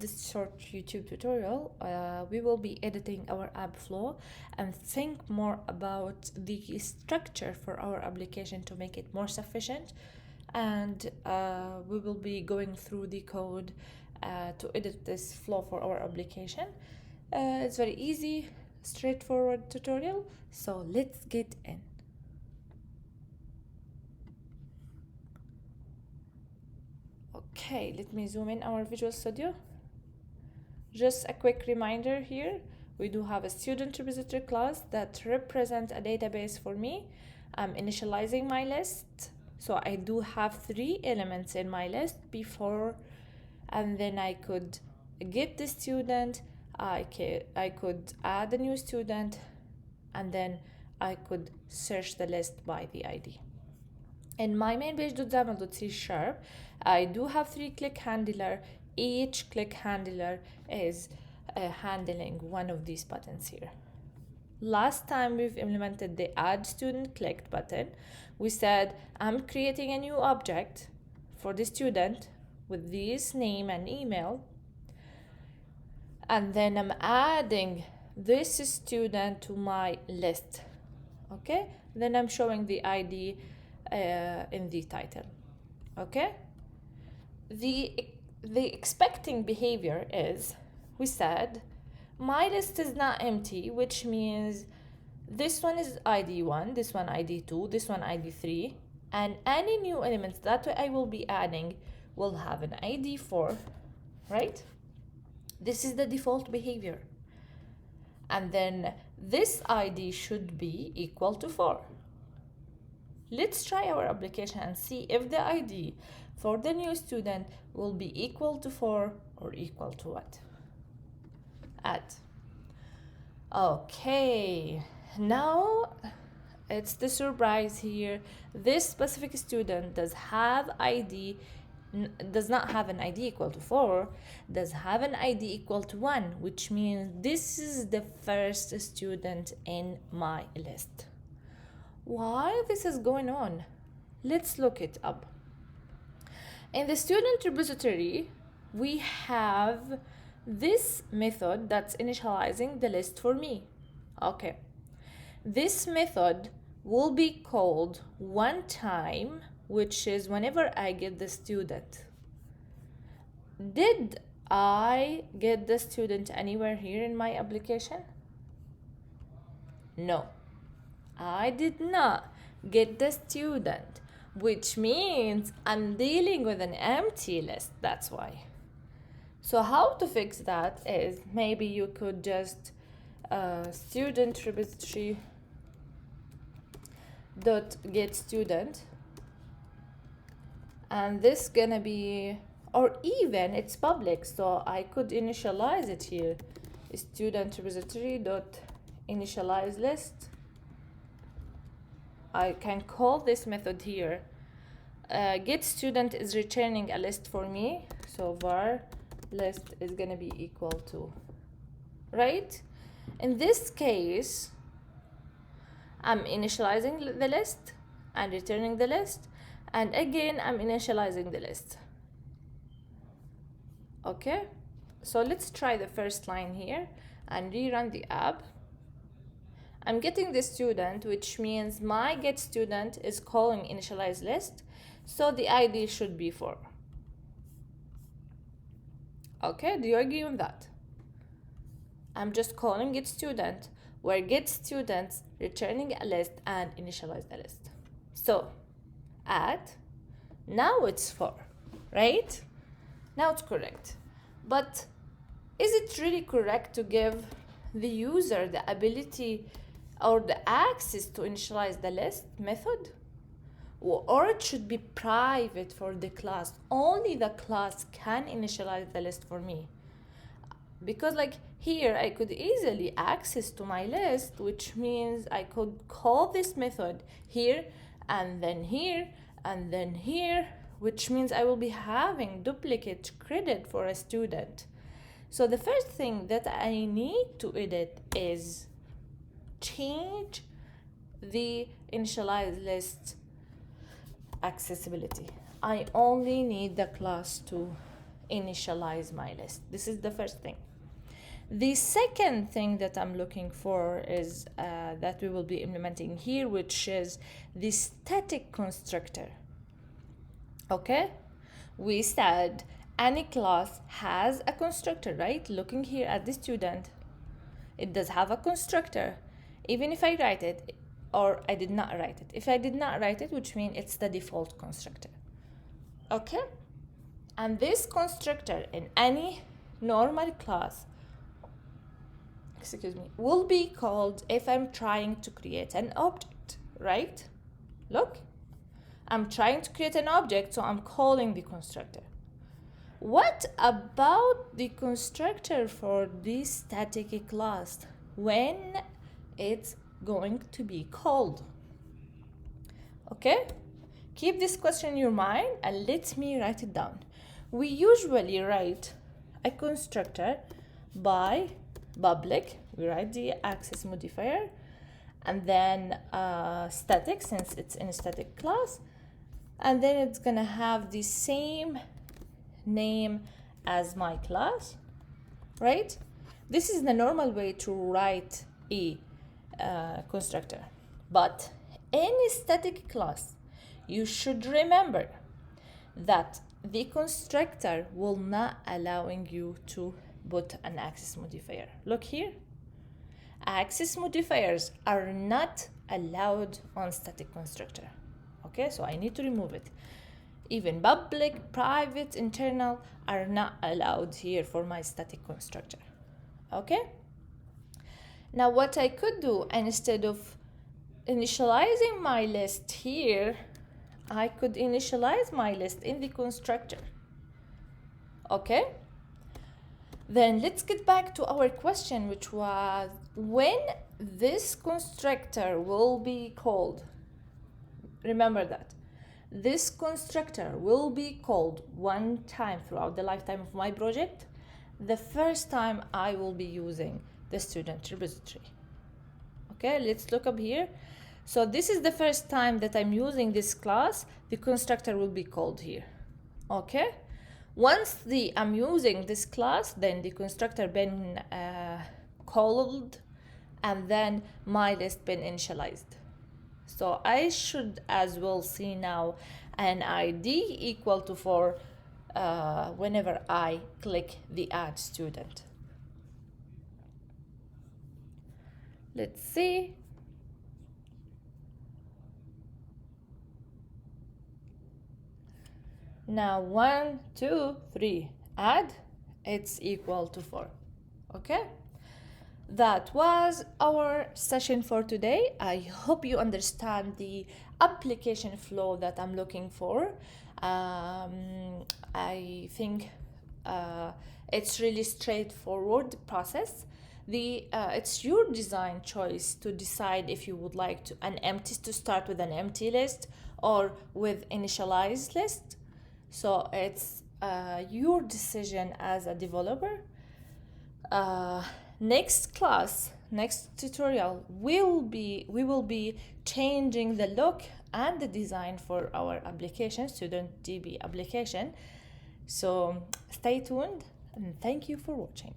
this short YouTube tutorial, we will be editing our app flow and think more about the structure for our application to make it more sufficient. And we will be going through the code to edit this flow for our application. It's very easy, straightforward tutorial. So let's get in. Okay, let me zoom in our Visual Studio. Just a quick reminder here, we do have a student repository class that represents a database for me. I'm initializing my list. So I do have 3 elements in my list before, and then I could get the student, I could add a new student, and then I could search the list by the ID. In my main page.xaml.c#, I do have 3 click handler. Each click handler is handling one of these buttons here. Last time we've implemented the add student clicked button, we said I'm creating a new object for the student with this name and email, and then I'm adding this student to my list. Okay, then I'm showing the ID in the title. Okay, the expecting behavior is, we said my list is not empty, which means this one is ID 1, this one ID 2, this one ID 3, and any new elements that I will be adding will have an ID 4, right? This is the default behavior. And then this ID should be equal to 4. Let's try our application and see if the ID for the new student will be equal to 4 or equal to what? Add. Okay, now it's the surprise here. This specific student does not have an ID equal to 4, does have an ID equal to 1, which means this is the first student in my list. Why this is going on? Let's look it up. In the student repository, we have this method that's initializing the list for me. Okay, this method will be called one time, which is whenever I get the student. Did I get the student anywhere here in my application? No, I did not get the student, which means I'm dealing with an empty list. That's why. So how to fix that is, maybe you could just student repository dot get student, and this gonna be, or even it's public, so I could initialize it here, student repository dot initialize list. I can call this method here. Get student is returning a list for me, so var list is gonna be equal to, right? In this case, I'm initializing the list and returning the list, and again I'm initializing the list. Okay, so let's try the first line here and rerun the app. I'm getting the student, which means my get student is calling initialize list, so the ID should be 4. Okay, do you agree on that? I'm just calling get student, where get students returning a list and initialize the list. So add, now it's 4, right? Now it's correct. But is it really correct to give the user the ability or the access to initialize the list method? Or it should be private for the class. Only the class can initialize the list for me. Because like here, I could easily access to my list, which means I could call this method here, and then here, and then here, which means I will be having duplicate credit for a student. So the first thing that I need to edit is change the initialize list accessibility. I only need the class to initialize my list. This is the first thing. The second thing that I'm looking for is that we will be implementing here, which is the static constructor. Okay, we said any class has a constructor, right? Looking here at the student, it does have a constructor, even if I write it or I did not write it. If I did not write it, which means it's the default constructor. Okay, and this constructor in any normal class, will be called if I'm trying to create an object, right? Look, I'm trying to create an object, so I'm calling the constructor. What about the constructor for this static class when it's going to be called? Okay, keep this question in your mind and let me write it down. We usually write a constructor by public, we write the access modifier, and then static, since it's in a static class, and then it's gonna have the same name as my class, right? This is the normal way to write a constructor. But any static class, you should remember that the constructor will not allowing you to put an access modifier. Look here, access modifiers are not allowed on static constructor. Okay, so I need to remove it. Even public, private, internal are not allowed here for my static constructor. Okay, now what I could do, instead of initializing my list here, I could initialize my list in the constructor. Okay, then let's get back to our question, which was when this constructor will be called. Remember that this constructor will be called one time throughout the lifetime of my project. The first time I will be using the student repository. Okay, let's look up here. So this is the first time that I'm using this class, the constructor will be called here. Okay, once I'm using this class, then the constructor been called, and then my list been initialized. So I should as well see now an ID equal to 4 whenever I click the add student. Let's see. Now 1, 2, 3, add, it's equal to 4. Okay, that was our session for today. I hope you understand the application flow that I'm looking for. I think it's really straightforward process. It's your design choice to decide if you would like to start with an empty list or with initialized list. So it's your decision as a developer. Next tutorial, we will be changing the look and the design for our application, student DB application. So stay tuned and thank you for watching.